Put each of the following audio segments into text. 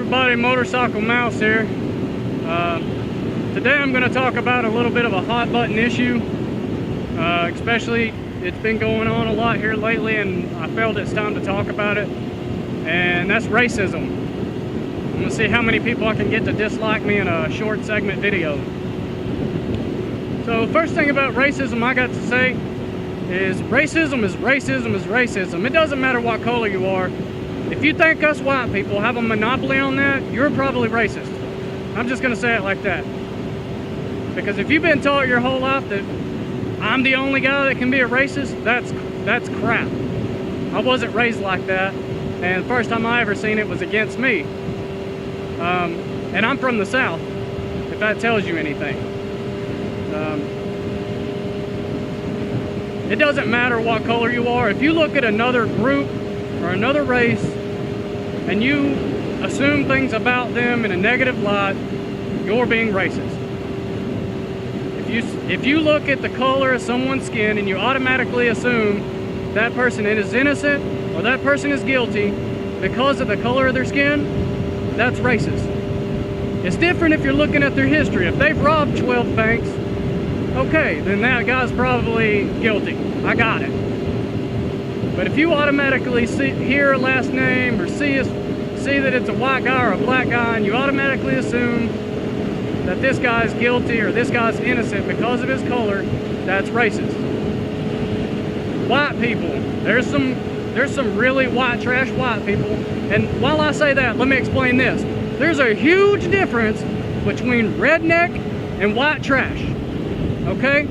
everybody, Motorcycle Mouse here. Today I'm going to talk about a little bit of a hot button issue, especially it's been going on a lot here lately, and I felt it's time to talk about it, and that's racism. I'm going to see how many people I can get to dislike me in a short segment video. So first thing about racism I got to say is racism is racism is racism. It doesn't matter what color you are. If you think us white people have a monopoly on that, you're probably racist. I'm just going to say it like that. Because if you've been taught your whole life that I'm the only guy that can be a racist, that's crap. I wasn't raised like that, and the first time I ever seen it was against me. And I'm from the South, if that tells you anything. It doesn't matter what color you are. If you look at another group or another race and you assume things about them in a negative light, you're being racist. If you look at the color of someone's skin and you automatically assume that person is innocent or that person is guilty because of the color of their skin, that's racist. It's different if you're looking at their history. If they've robbed 12 banks, okay, then that guy's probably guilty. I got it. But if you automatically hear a last name or see that it's a white guy or a black guy, and you automatically assume that this guy's guilty or this guy's innocent because of his color, that's racist. White people, there's some really white trash white people, and while I say that, let me explain this. There's a huge difference between redneck and white trash, okay?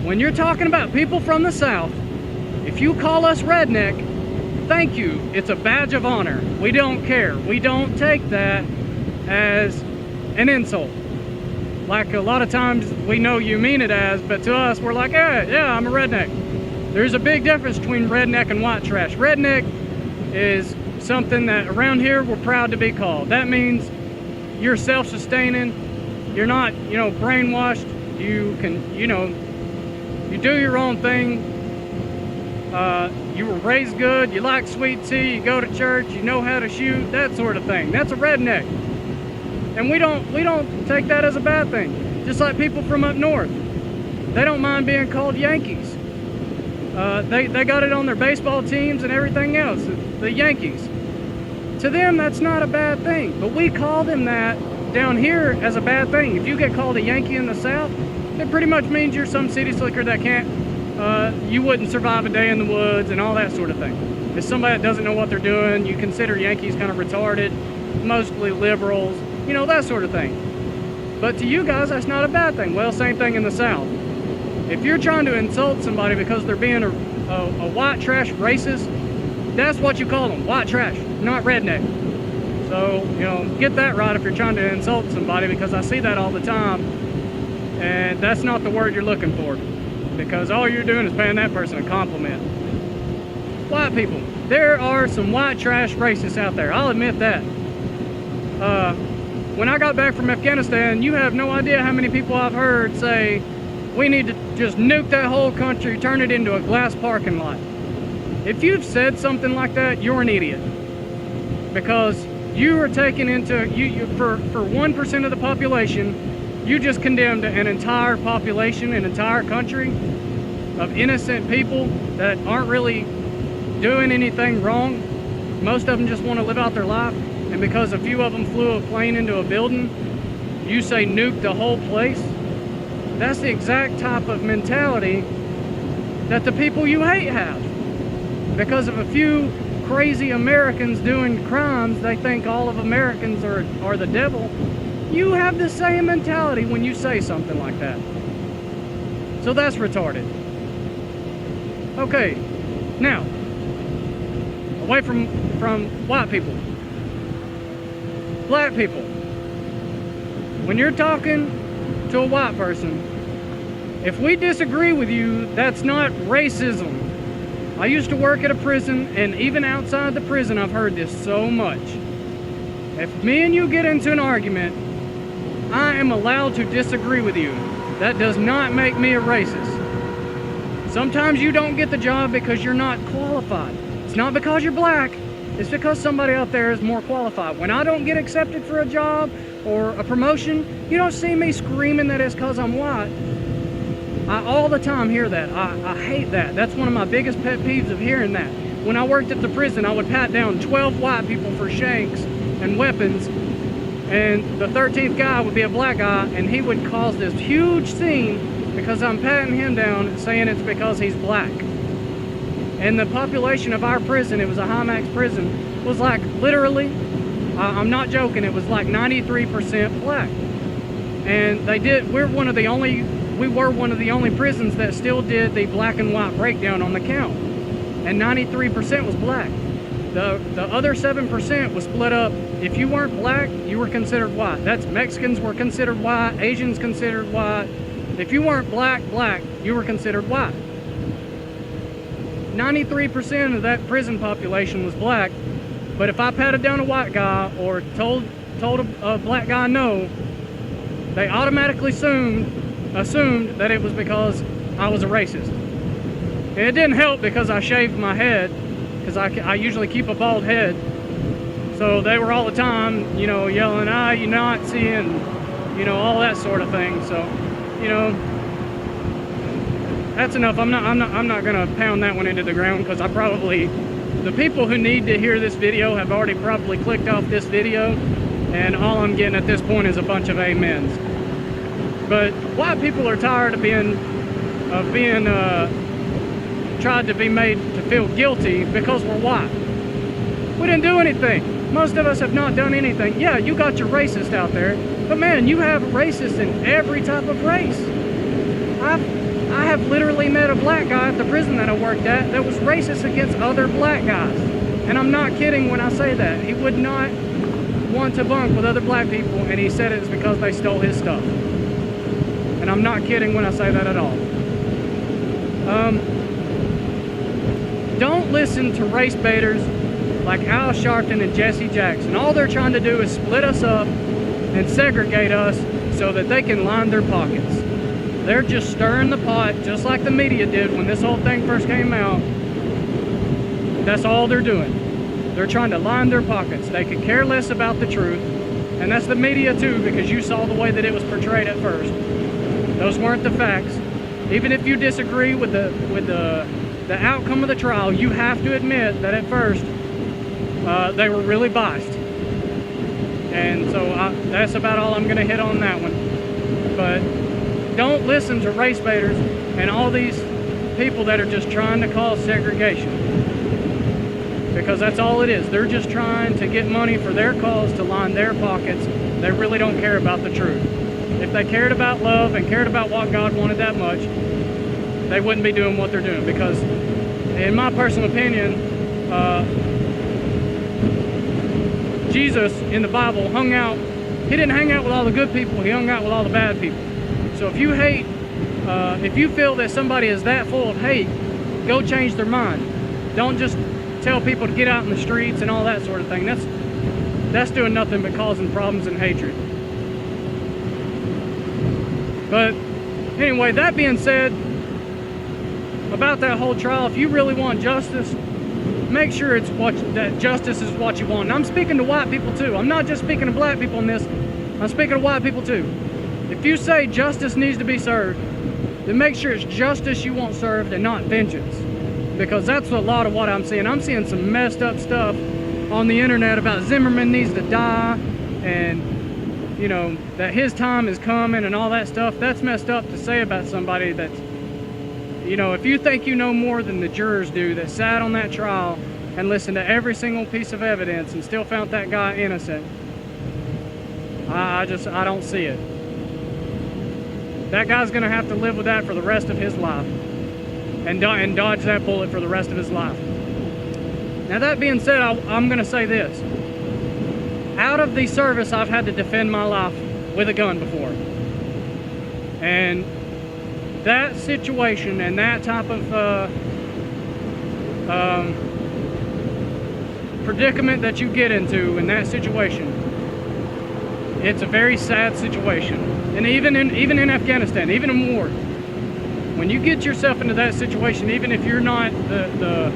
When you're talking about people from the South, if you call us redneck, thank you, it's a badge of honor. We don't care. We don't take that as an insult. Like a lot of times we know you mean it as, but to us we're like, yeah, I'm a redneck. There's a big difference between redneck and white trash. Redneck is something that around here we're proud to be called. That means you're self-sustaining, you're not, brainwashed, you can, you do your own thing. You were raised good, you like sweet tea, you go to church, you know how to shoot, that sort of thing. That's a redneck. And we don't take that as a bad thing. Just like people from up north. They don't mind being called Yankees. They got it on their baseball teams and everything else, the Yankees. To them, that's not a bad thing. But we call them that down here as a bad thing. If you get called a Yankee in the South, it pretty much means you're some city slicker that you wouldn't survive a day in the woods and all that sort of thing. It's somebody that doesn't know what they're doing. You consider Yankees kind of retarded, mostly liberals, that sort of thing. But to you guys, that's not a bad thing. Well, same thing in the South. If you're trying to insult somebody because they're being a white trash racist, that's what you call them, white trash, not redneck. So, get that right if you're trying to insult somebody, because I see that all the time, and that's not the word you're looking for. Because all you're doing is paying that person a compliment. White people, there are some white trash racists out there, I'll admit that. When I got back from Afghanistan, you have no idea how many people I've heard say, we need to just nuke that whole country, turn it into a glass parking lot. If you've said something like that, you're an idiot. Because you are taking into, for 1% of the population, you just condemned an entire population, an entire country of innocent people that aren't really doing anything wrong. Most of them just want to live out their life, and because a few of them flew a plane into a building, you say nuke the whole place. That's the exact type of mentality that the people you hate have. Because of a few crazy Americans doing crimes, they think all of Americans are the devil. You have the same mentality when you say something like that. So that's retarded. Okay, now, away from white people. Black people. When you're talking to a white person, if we disagree with you, that's not racism. I used to work at a prison, and even outside the prison, I've heard this so much. If me and you get into an argument, I am allowed to disagree with you. That does not make me a racist. Sometimes you don't get the job because you're not qualified. It's not because you're black. It's because somebody out there is more qualified. When I don't get accepted for a job or a promotion, you don't see me screaming that it's because I'm white. I all the time hear that. I hate that. That's one of my biggest pet peeves of hearing that. When I worked at the prison, I would pat down 12 white people for shanks and weapons, and the 13th guy would be a black guy, and he would cause this huge scene because I'm patting him down saying it's because he's black. And the population of our prison, it was a high max prison, was like literally, I'm not joking, it was like 93% black. And we were one of the only prisons that still did the black and white breakdown on the count. And 93% was black. The other 7% was split up. If you weren't black, you were considered white. That's Mexicans were considered white, Asians considered white. If you weren't black, you were considered white. 93% of that prison population was black, but if I patted down a white guy or told a black guy no, they automatically assumed that it was because I was a racist. And it didn't help because I shaved my head, because I usually keep a bald head. So they were all the time, you know, yelling, you Nazi, and, you know, all that sort of thing. So, you know, that's enough. I'm not gonna pound that one into the ground, because the people who need to hear this video have already probably clicked off this video, and all I'm getting at this point is a bunch of amens. But white people are tired of being tried to be made to feel guilty because we're white. We didn't do anything. Most of us have not done anything. Yeah, you got your racist out there, but man, you have racists in every type of race. I have literally met a black guy at the prison that I worked at that was racist against other black guys. And I'm not kidding when I say that. He would not want to bunk with other black people, and he said it's because they stole his stuff. And I'm not kidding when I say that at all. Don't listen to race baiters like Al Sharpton and Jesse Jackson. All they're trying to do is split us up and segregate us so that they can line their pockets. They're just stirring the pot, just like the media did when this whole thing first came out. That's all they're doing. They're trying to line their pockets. They could care less about the truth. And that's the media too, because you saw the way that it was portrayed at first. Those weren't the facts. Even if you disagree with the outcome of the trial, you have to admit that at first they were really biased. And so that's about all I'm going to hit on that one. But don't listen to race baiters and all these people that are just trying to cause segregation, because that's all it is. They're just trying to get money for their cause to line their pockets. They really don't care about the truth. If they cared about love and cared about what God wanted that much, they wouldn't be doing what they're doing. Because in my personal opinion, Jesus in the Bible he didn't hang out with all the good people, he hung out with all the bad people. So if you hate, if you feel that somebody is that full of hate, go change their mind. Don't just tell people to get out in the streets and all that sort of thing. That's doing nothing but causing problems and hatred. But anyway, that being said, about that whole trial, if you really want justice, make sure that justice is what you want. And I'm speaking to white people too. I'm not just speaking to black people in this. I'm speaking to white people too. If you say justice needs to be served, then make sure it's justice you want served and not vengeance. Because that's a lot of what I'm seeing. I'm seeing some messed up stuff on the internet about Zimmerman needs to die, and you know, that his time is coming and all that stuff. That's messed up to say about somebody that's, you know, if you think you know more than the jurors do that sat on that trial and listened to every single piece of evidence and still found that guy innocent, I don't see it. That guy's gonna have to live with that for the rest of his life, and dodge that bullet for the rest of his life. Now that being said, I'm gonna say this. Out of the service, I've had to defend my life with a gun before. And that situation and that type of predicament that you get into in that situation, it's a very sad situation. And even in Afghanistan, even in war, when you get yourself into that situation, even if you're not the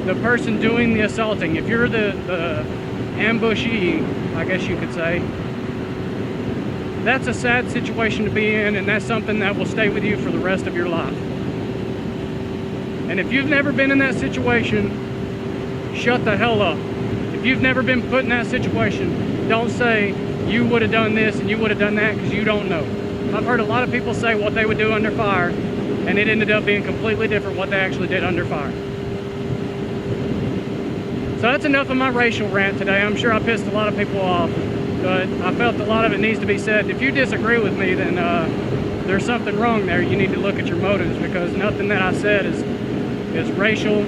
the person doing the assaulting, if you're the ambushee, I guess you could say, that's a sad situation to be in, and that's something that will stay with you for the rest of your life. And if you've never been in that situation, shut the hell up. If you've never been put in that situation, don't say you would have done this and you would have done that, because you don't know. I've heard a lot of people say what they would do under fire, and it ended up being completely different what they actually did under fire. So that's enough of my racial rant today. I'm sure I pissed a lot of people off, but I felt a lot of it needs to be said. If you disagree with me, then there's something wrong there. You need to look at your motives, because nothing that I said is racial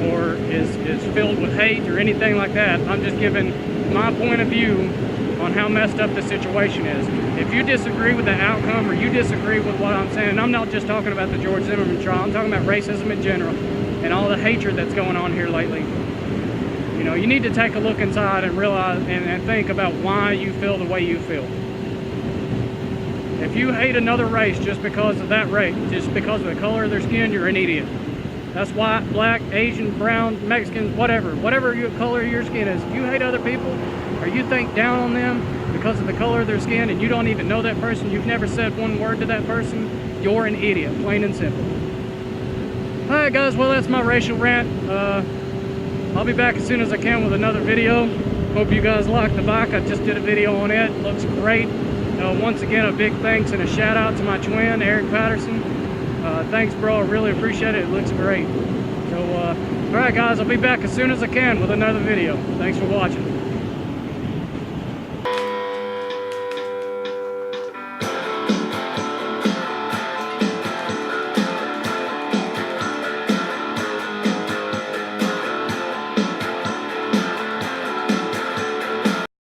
or is filled with hate or anything like that. I'm just giving my point of view on how messed up the situation is. If you disagree with the outcome, or you disagree with what I'm saying, and I'm not just talking about the George Zimmerman trial, I'm talking about racism in general and all the hatred that's going on here lately. You know, you need to take a look inside and realize and think about why you feel the way you feel. If you hate another race just because of that race, just because of the color of their skin, you're an idiot. That's white, black, Asian, brown, Mexican, whatever color your skin is. If you hate other people, or you think down on them because of the color of their skin, and you don't even know that person, you've never said one word to that person, you're an idiot, plain and simple. Alright guys, well that's my racial rant. I'll be back as soon as I can with another video. Hope you guys like the bike. I just did a video on it. Looks great. Once again, a big thanks and a shout out to my twin, Eric Patterson. Thanks, bro. I really appreciate it. It looks great. So, alright guys, I'll be back as soon as I can with another video. Thanks for watching.